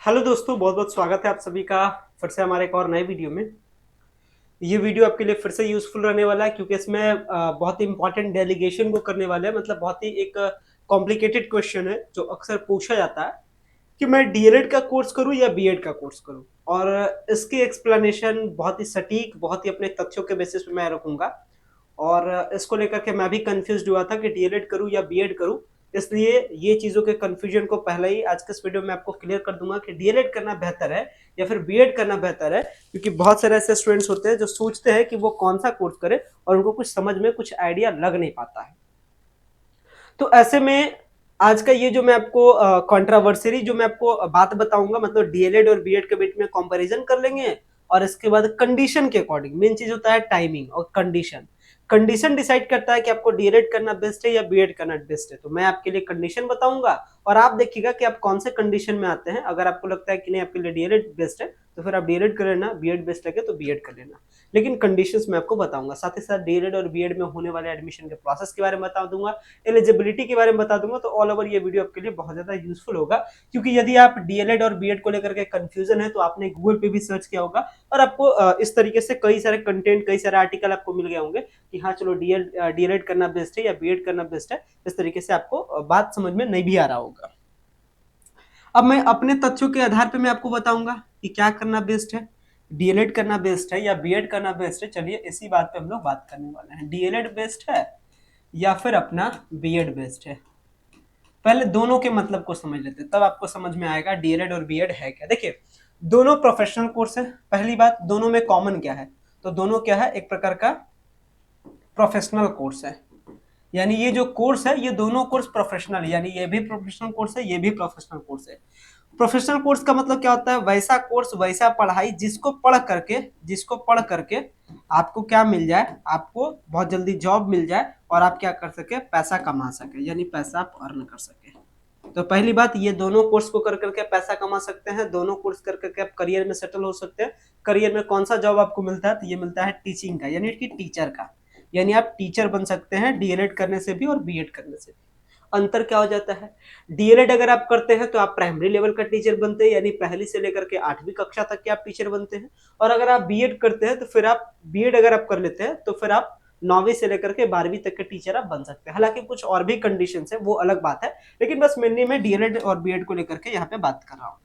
Hello दोस्तों, बहुत बहुत स्वागत है आप सभी का फिर से हमारे एक और नए वीडियो में। ये वीडियो आपके लिए फिर से यूजफुल रहने वाला है क्योंकि इसमें बहुत ही इंपॉर्टेंट डेलीगेशन को करने वाले हैं। मतलब बहुत ही एक कॉम्प्लिकेटेड क्वेश्चन है जो अक्सर पूछा जाता है कि मैं डीएलएड का कोर्स करूं या बीएड का कोर्स करूं, और इसकी एक्सप्लेनेशन बहुत ही सटीक, बहुत ही अपने तथ्यों के बेसिस पे मैं रखूंगा। और इसको लेकर के मैं भी कंफ्यूज हुआ था कि डीएलएड करूं या बीएड करूं, इसलिए ये चीजों के कंफ्यूजन को पहले ही आज के इस वीडियो में आपको क्लियर कर दूंगा कि डीएलएड करना बेहतर है या फिर बीएड करना बेहतर है। क्योंकि बहुत सारे ऐसे स्टूडेंट्स होते हैं जो सोचते हैं कि वो कौन सा कोर्स करे और उनको कुछ समझ में कुछ आइडिया लग नहीं पाता है। तो ऐसे में आज का ये जो मैं आपको कंट्रोवर्सरी जो मैं आपको बात बताऊंगा, मतलब डीएलएड और बीएड के बीच में कंपैरिजन कर लेंगे। और इसके बाद कंडीशन के अकॉर्डिंग मेन चीज होता है टाइमिंग और कंडीशन। कंडीशन डिसाइड करता है कि आपको डीएलएड करना बेस्ट है या बीएड करना बेस्ट है। तो मैं आपके लिए कंडीशन बताऊंगा और आप देखिएगा कि आप कौन से कंडीशन में आते हैं। अगर आपको लगता है कि नहीं आपके लिए डीएलएड बेस्ट है तो फिर आप डीएलएड कर लेना, बीएड बेस्ट लगे तो बीएड कर लेना। लेकिन कंडीशंस मैं आपको बताऊंगा, साथ ही साथ डीएलएड और बीएड में होने वाले एडमिशन के प्रोसेस के बारे में बता दूंगा, एलिजिबिलिटी के बारे में बता दूंगा। तो ऑल ओवर ये वीडियो आपके लिए बहुत ज्यादा यूजफुल होगा क्योंकि यदि आप डीएलएड और बीएड को लेकर के कंफ्यूजन है तो आपने गूगल पे भी सर्च किया होगा और आपको इस तरीके से कई सारे कंटेंट, कई सारे आर्टिकल आपको मिल गए होंगे कि हाँ चलो डीएलएड करना बेस्ट है या बीएड करना बेस्ट है। इस तरीके से आपको बात समझ में नहीं भी आ रहा होगा। अब मैं अपने तथ्यों के आधार पर मैं आपको बताऊंगा कि क्या करना बेस्ट है, डीएलएड करना बेस्ट है या बीएड करना बेस्ट है। चलिए इसी बात पे हम लोग बात करने वाले हैं, डीएलएड बेस्ट है या फिर अपना बीएड बेस्ट है। पहले दोनों के मतलब को समझ लेते हैं, तब आपको समझ में आएगा डीएलएड और बीएड है क्या। देखिए, दोनों प्रोफेशनल कोर्स है। पहली बात, दोनों में कॉमन क्या है, तो दोनों क्या है, एक प्रकार का प्रोफेशनल कोर्स है। यानी ये जो कोर्स है ये दोनों कोर्स प्रोफेशनल, यानी ये भी प्रोफेशनल कोर्स है, ये भी प्रोफेशनल कोर्स है। प्रोफेशनल कोर्स का मतलब क्या होता है, वैसा कोर्स, वैसा पढ़ाई जिसको पढ़ करके आपको क्या मिल जाए, आपको बहुत जल्दी जॉब मिल जाए और आप क्या कर सके, पैसा कमा सके, यानी पैसा आप अर्न कर सके। तो पहली बात, ये दोनों कोर्स को कर करके पैसा कमा सकते हैं, दोनों कोर्स कर करके आप करियर में सेटल हो सकते हैं। करियर में कौन सा जॉब आपको मिलता है, तो ये मिलता है टीचिंग का, यानी कि टीचर का। यानी आप टीचर बन सकते हैं डीएलएड करने से भी और बीएड करने से भी। अंतर क्या हो जाता है, डीएलएड अगर आप करते हैं तो आप प्राइमरी लेवल का टीचर बनते हैं, यानी पहली से लेकर के 8वीं कक्षा तक के आप टीचर बनते हैं। और अगर आप बीएड करते हैं तो फिर आप बीएड अगर आप कर लेते हैं तो फिर आप 9वीं से लेकर के 12वीं तक के टीचर आप बन सकते हैं। हालांकि कुछ और भी कंडीशंस है, वो अलग बात है, लेकिन बस मेनली मैं डीएलएड और बीएड को लेकर के यहाँ पे बात कर रहा हूँ।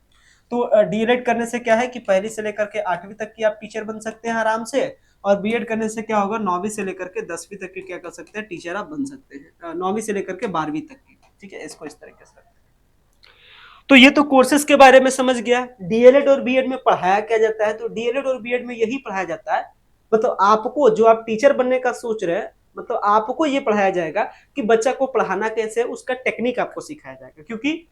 तो डीएलएड करने से क्या है कि पहली से लेकर के 8वीं तक की आप टीचर बन सकते हैं आराम से। और बीएड करने से क्या होगा, 9वीं से लेकर के 10वीं तक के क्या कर सकते हैं, टीचर आप बन सकते हैं, 9वीं से लेकर के 12वीं तक की। ठीक है, इसको इस तरीके से। तो ये तो कोर्सेज के बारे में समझ गया। डीएलएड और बीएड में पढ़ाया क्या जाता है, तो डीएलएड और बीएड में यही पढ़ाया जाता है, मतलब आपको जो आप टीचर बनने का सोच रहे हैं, मतलब आपको ये पढ़ाया जाएगा कि बच्चा को पढ़ाना कैसे है, उसका टेक्निक आपको सिखाया जाएगा। क्योंकि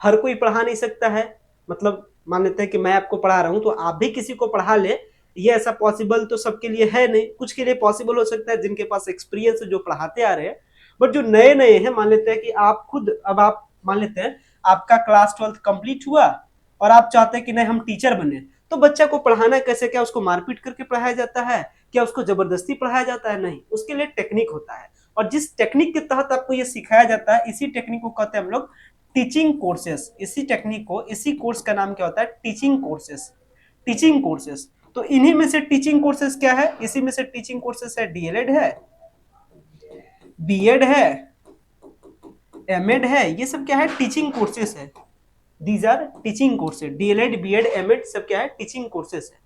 हर कोई पढ़ा नहीं सकता है, मतलब मान लेते हैं कि मैं आपको पढ़ा रहा हूं तो आप भी किसी को पढ़ा ले, ये ऐसा पॉसिबल तो सबके लिए है नहीं। कुछ के लिए पॉसिबल हो सकता है जिनके पास एक्सपीरियंस है, जो पढ़ाते आ रहे हैं। बट जो नए नए हैं, मान लेते हैं कि आप खुद, अब आप मान लेते हैं आपका क्लास 12th कंप्लीट हुआ और आप चाहते हैं कि नहीं हम टीचर बने, तो बच्चा को पढ़ाना कैसे, क्या उसको मारपीट करके पढ़ाया जाता है, क्या उसको जबरदस्ती पढ़ाया जाता है, नहीं, उसके लिए टेक्निक होता है। और जिस टेक्निक के तहत आपको ये सिखाया जाता है, इसी टेक्निक को कहते हैं हम लोग टीचिंग कोर्सेस। इसी टेक्निक को, इसी कोर्स का नाम क्या होता है, टीचिंग कोर्सेस। टीचिंग कोर्सेस, तो इन्हीं में से टीचिंग कोर्सेस क्या है, इसी में से टीचिंग कोर्सेस है, डीएलएड है, बीएड है, एमएड है, ये सब क्या है, टीचिंग कोर्सेस है। These are teaching courses, DElEd BEd MEd सब क्या है, टीचिंग कोर्सेज है।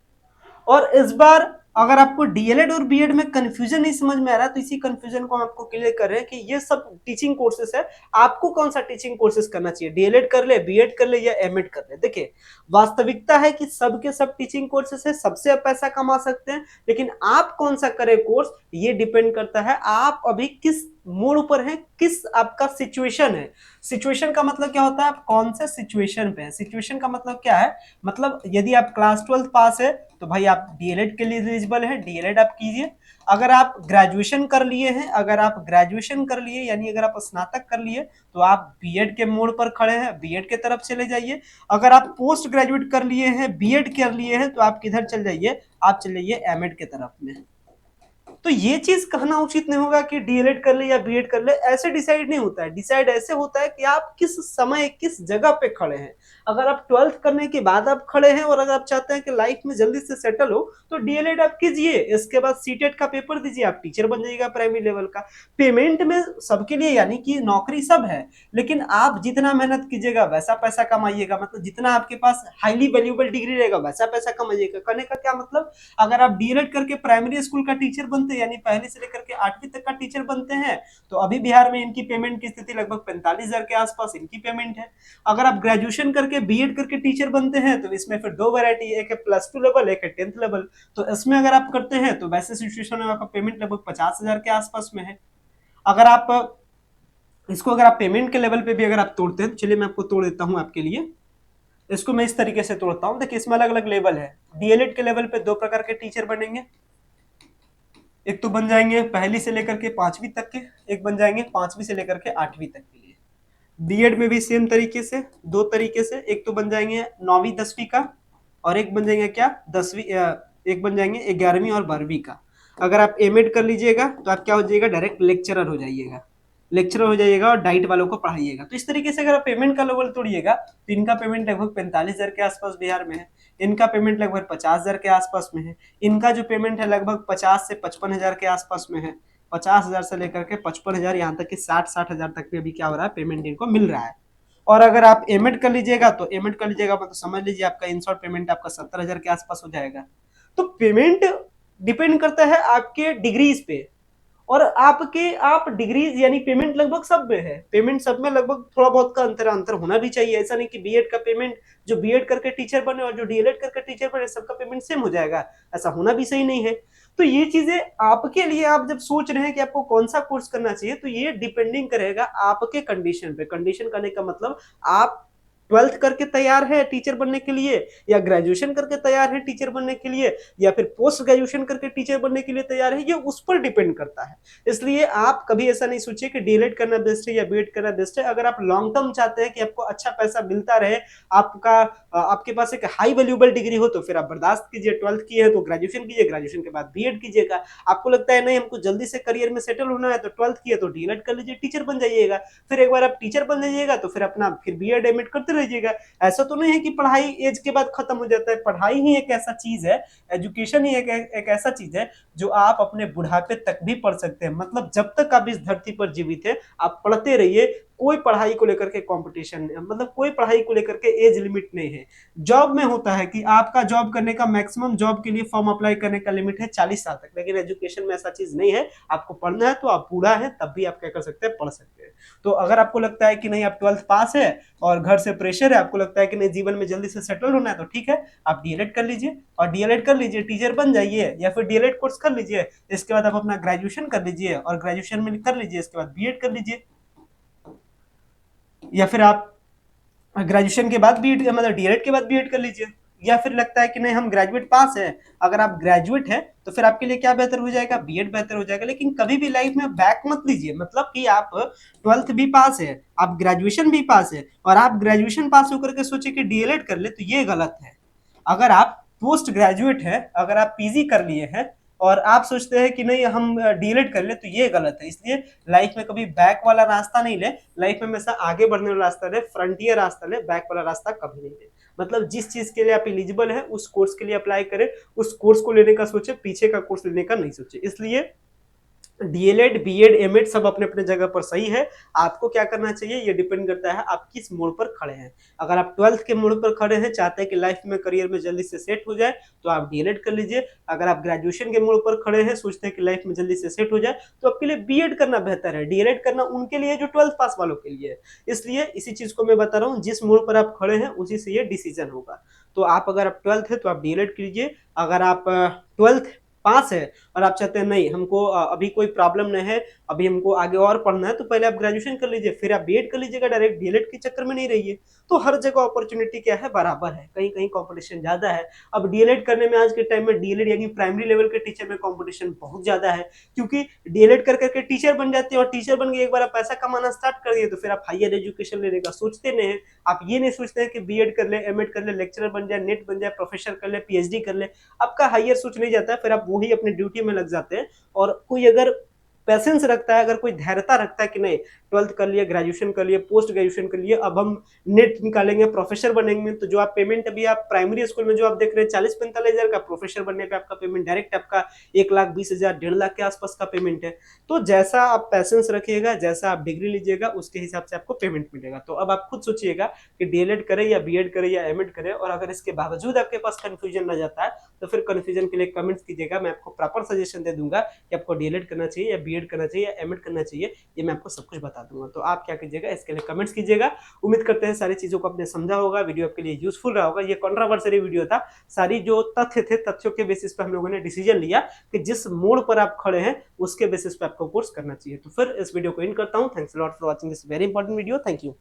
और इस बार अगर आपको डीएलएड और बीएड में कंफ्यूजन नहीं समझ में आ रहा, तो इसी कंफ्यूजन को हम आपको क्लियर कर रहे हैं कि ये सब टीचिंग कोर्सेस है। आपको कौन सा टीचिंग कोर्सेस करना चाहिए, डीएलएड कर ले, बीएड कर ले या एमएड कर ले। देखिए, वास्तविकता है कि सब के सब टीचिंग कोर्सेस है, सबसे आप पैसा कमा सकते हैं, लेकिन आप कौन सा करें कोर्स, ये डिपेंड करता है आप अभी किस मोड़ पर है, किस आपका सिचुएशन है। सिचुएशन का मतलब क्या होता है, आप कौन से सिचुएशन पे है। सिचुएशन का मतलब क्या है, मतलब यदि आप क्लास 12th पास है तो भाई आप डीएलएड के लिए एलिजिबल है, डीएलएड आप कीजिए। अगर आप ग्रेजुएशन कर लिए हैं, अगर आप ग्रेजुएशन कर लिए यानी अगर आप स्नातक कर लिए तो आप बीएड के मोड़ पर खड़े हैं, बीएड के तरफ चले जाइए। अगर आप पोस्ट ग्रेजुएट कर लिए हैं, बीएड कर लिए हैं, तो आप किधर चल जाइए, आप चले जाइए एमएड के तरफ में। तो ये चीज कहना उचित नहीं होगा कि डीएलएड कर ले या बीएड कर ले, ऐसे डिसाइड नहीं होता है। डिसाइड ऐसे होता है कि आप किस समय किस जगह पे खड़े हैं। अगर आप 12th करने के बाद आप खड़े हैं और अगर आप चाहते हैं कि लाइफ में जल्दी से सेटल हो तो डीएलएड आप कीजिए, इसके बाद सीटेट का पेपर दीजिए, आप टीचर बन जाइएगा प्राइमरी लेवल का। पेमेंट में सबके लिए यानी कि नौकरी सब है, लेकिन आप जितना मेहनत कीजिएगा वैसा पैसा कमाइएगा। मतलब जितना आपके पास हाईली वैल्यूएबल डिग्री रहेगा वैसा पैसा कमाइएगा। कहने का क्या मतलब, अगर आप डीएलएड करके प्राइमरी स्कूल का टीचर बनते हैं यानी पहली से लेकर के 8वीं तक का टीचर बनते हैं, तो अभी बिहार में इनकी पेमेंट की स्थिति लगभग 45,000 के आसपास इनकी पेमेंट है। अगर आप ग्रेजुएशन करके बीएड करके टीचर बनते हैं तो इसमें फिर दो वैरायटी, एक है +2 लेवल, एक है 10th लेवल। तो इसमें अगर आप करते हैं तो वैसे सिचुएशन में आपका पेमेंट लगभग 50,000 के आसपास में है। अगर आप इसको अगर आप पेमेंट के लेवल पे भी अगर आप तोड़ते हैं तो चलिए मैं आपको तोड़ देता हूं आपके लिए। इसको मैं इस तरीके से तोड़ता हूं, देखिए इसमें अलग अलग लेवल है। डीएलएड के लेवल पे दो प्रकार के टीचर बनेंगे, एक तो बन जाएंगे पहली से लेकर के 5वीं तक के, एक बन जाएंगे 5वीं से लेकर के 8वीं तक के लिए। बीएड में भी सेम तरीके से दो तरीके से, एक तो बन जाएंगे 9वीं 10वीं का और एक बन जाएंगे क्या 10वीं, एक बन जाएंगे 11वीं और 12वीं का। अगर आप एमएड कर लीजिएगा तो आप क्या हो जाइएगा, डायरेक्ट लेक्चरर हो जाइएगा। लेक्चरर हो जाइएगा और डाइट वालों को पढ़ाइएगा। तो इस तरीके से अगर आप पेमेंट का लेवल तोड़िएगा तो इनका पेमेंट लगभग 45,000 के आसपास बिहार में है, इनका पेमेंट लगभग 50,000 के आसपास में है, इनका जो पेमेंट है लगभग 50 से 55,000 के आसपास में है। 50,000 से लेकर के 55,000, यहाँ तक कि 60,000 तक भी अभी क्या हो रहा है, पेमेंट इनको मिल रहा है। और अगर आप एमएड कर लीजिएगा तो एमएड कर लीजिएगा मतलब समझ लीजिए आपका इन शॉर्ट पेमेंट आपका 70,000 के आसपास हो जाएगा। तो पेमेंट डिपेंड करता है आपके डिग्रीज पे, और आप डिग्री यानी पेमेंट लगभग सब में है। पेमेंट सब में लगभग थोड़ा बहुत का अंतर होना भी चाहिए। ऐसा नहीं कि बीएड का पेमेंट जो बीएड करके टीचर बने और जो डीएलएड करके टीचर बने सबका पेमेंट सेम हो जाएगा, ऐसा होना भी सही नहीं है। तो ये चीजें आपके लिए, आप जब सोच रहे हैं कि आपको कौन सा कोर्स करना चाहिए तो ये डिपेंडिंग करेगा आपके कंडीशन पे। कंडीशन करने का मतलब आप 12th करके तैयार है टीचर बनने के लिए, या ग्रेजुएशन करके तैयार है टीचर बनने के लिए, या फिर पोस्ट ग्रेजुएशन करके टीचर बनने के लिए तैयार है, ये उस पर डिपेंड करता है। इसलिए आप कभी ऐसा नहीं सोचिए कि डीएलएड करना बेस्ट है या बीएड करना बेस्ट है। अगर आप लॉन्ग टर्म चाहते हैं कि आपको अच्छा पैसा मिलता रहे, आपका आपके पास एक हाई वैल्यूएबल डिग्री हो, तो फिर आप बर्दाश्त कीजिए। 12th किए हैं तो ग्रेजुएशन कीजिए, ग्रेजुएशन के बाद बीएड कीजिएगा। आपको लगता है नहीं हमको जल्दी से करियर में सेटल होना है तो 12th किए तो डीएलएड कर लीजिए, टीचर बन जाइएगा। फिर एक बार आप टीचर बन जाइएगा तो फिर अपना फिर बीएड एमएड करते रहिएगा। ऐसा तो नहीं है कि पढ़ाई एज के बाद खत्म हो जाता है। पढ़ाई ही एक ऐसा चीज है, एजुकेशन ही एक ऐसा चीज है जो आप अपने बुढ़ापे तक भी पढ़ सकते हैं। मतलब जब तक आप इस धरती पर जीवित है आप पढ़ते रहिए। कोई पढ़ाई को लेकर के कंपटीशन, मतलब कोई पढ़ाई को लेकर के एज लिमिट नहीं है। जॉब में होता है कि आपका जॉब करने का मैक्सिमम जॉब के लिए फॉर्म अप्लाई करने का लिमिट है 40 साल तक, लेकिन एजुकेशन में ऐसा चीज नहीं है। आपको पढ़ना है तो आप बूढ़ा है तब भी आप क्या कर सकते हैं, पढ़ सकते हैं। तो अगर आपको लगता है कि नहीं आप 12th पास है और घर से प्रेशर है, आपको लगता है कि नहीं जीवन में जल्दी से सेटल होना है, तो ठीक है आप डीएलएड कर लीजिए। और डीएलएड कर लीजिए, टीचर बन जाइए, या फिर डीएलएड कोर्स कर लीजिए। इसके बाद आप अपना ग्रेजुएशन कर लीजिए और ग्रेजुएशन में कर लीजिए, इसके बाद बीएड कर लीजिए। या फिर आप ग्रेजुएशन के बाद बीएड, मतलब डीएलएड के बाद बीएड कर लीजिए। या फिर लगता है कि नहीं हम ग्रेजुएट पास है, अगर आप ग्रेजुएट हैं तो फिर आपके लिए क्या बेहतर हो जाएगा, बीएड बेहतर हो जाएगा। लेकिन कभी भी लाइफ में बैक मत लीजिए। मतलब कि आप 12th भी पास है, आप ग्रेजुएशन भी पास है, और आप ग्रेजुएशन पास होकर के सोचे कि डीएलएड कर ले, तो ये गलत है। अगर आप पोस्ट ग्रेजुएट है, अगर आप पीजी कर लिए हैं और आप सोचते हैं कि नहीं हम डीएलएड कर ले, तो ये गलत है। इसलिए लाइफ में कभी बैक वाला रास्ता नहीं ले। लाइफ में हमेशा आगे बढ़ने वाला रास्ता ले, फ्रंटियर रास्ता ले, बैक वाला रास्ता कभी नहीं ले। मतलब जिस चीज के लिए आप एलिजिबल है उस कोर्स के लिए अप्लाई करें, उस कोर्स को लेने का सोचे, पीछे का कोर्स लेने का नहीं सोचे। इसलिए डीएलएड बीएड एमएड सब अपने अपने जगह पर सही है। आपको क्या करना चाहिए ये डिपेंड करता है आप किस मोड़ पर खड़े हैं। अगर आप 12th के मोड़ पर खड़े हैं, चाहते हैं कि लाइफ में करियर में जल्दी से सेट हो जाए, तो आप डीएलएड कर लीजिए। अगर आप ग्रेजुएशन के मोड़ पर खड़े हैं, सोचते हैं कि लाइफ में जल्दी से सेट हो जाए, तो आपके लिए बीएड करना बेहतर है। डीएलएड करना उनके लिए जो 12th पास वालों के लिए है। इसलिए इसी चीज को मैं बता रहा हूँ, जिस मोड़ पर आप खड़े हैं उसी से ये डिसीजन होगा। तो आप अगर आप 12th है तो आप डीएलएड कीजिए। अगर आप 12th पास है और आप चाहते हैं नहीं हमको अभी कोई प्रॉब्लम नहीं है, अभी हमको आगे और पढ़ना है, तो पहले आप ग्रेजुएशन कर लीजिए, फिर आप बीएड कर लीजिएगा। डायरेक्ट डीएलएड के चक्कर में नहीं रहिए। तो हर जगह अपॉर्चुनिटी क्या है, बराबर है। कहीं कहीं कंपटीशन ज्यादा है। अब डीएलएड करने में आज के टाइम में डीएलएड यानी प्राइमरी लेवल के टीचर में कंपटीशन बहुत ज्यादा है, क्योंकि डीएलएड कर करके टीचर बन जाते हैं, और टीचर बन के एक बार आप पैसा कमाना स्टार्ट कर दिए तो फिर आप हायर एजुकेशन लेने का सोचते नहीं है। आप ये नहीं सोचते हैं कि बीएड कर ले, एमएड कर ले, लेक्चरर बन जाए, नेट बन जाए, प्रोफेसर कर ले, पीएचडी कर ले। आपका हायर सोच नहीं जाता है, फिर आप वो ही अपने ड्यूटी में लग जाते हैं। और कोई अगर पैसेंस रखता है, अगर कोई धैर्यता रखता है कि नहीं 12th कर लिया, ग्रेजुएशन कर लिया, पोस्ट ग्रेजुएशन कर लिया, अब हम नेट निकालेंगे, प्रोफेसर बनेंगे, तो जो आप पेमेंट अभी आप प्राइमरी स्कूल में जो आप देख रहे हैं 40-45 हजार का, प्रोफेसर बनने पे आपका पेमेंट डायरेक्ट आपका 1,20,000 1,50,000 के आसपास का पेमेंट है। तो जैसा आप पैसेंस रखिएगा, जैसा आप डिग्री लीजिएगा, उसके हिसाब से आपको पेमेंट मिलेगा। तो अब आप खुद सोचिएगा कि डीएलएड करें या बीएड करें या एमएड करें, और अगर इसके बावजूद आपके पास कंफ्यूजन रह जाता है तो फिर कंफ्यूजन के लिए कमेंट्स कीजिएगा, मैं आपको प्रॉपर सजेशन दे दूंगा कि आपको डीएलएड करना चाहिए या बीएड करना चाहिए या एमएड करना चाहिए, ये मैं आपको सब कुछ बता दूंगा। तो आप क्या कीजिएगा, इसके लिए कमेंट्स कीजिएगा। उम्मीद करते हैं सारी चीजों को आपने समझा होगा, वीडियो आपके लिए यूजफुल रहा होगा। ये कंट्रोवर्शियल वीडियो था, सारी जो तथ्य थे, तथ्यों के बेसिस पे हम लोगों ने डिसीजन लिया कि जिस मोड़ पर आप खड़े हैं उसके बेसिस पे आपको कोर्स करना चाहिए। तो फिर इस वीडियो को इन करता हूं। Thanks a lot for watching this very important video. Thank you.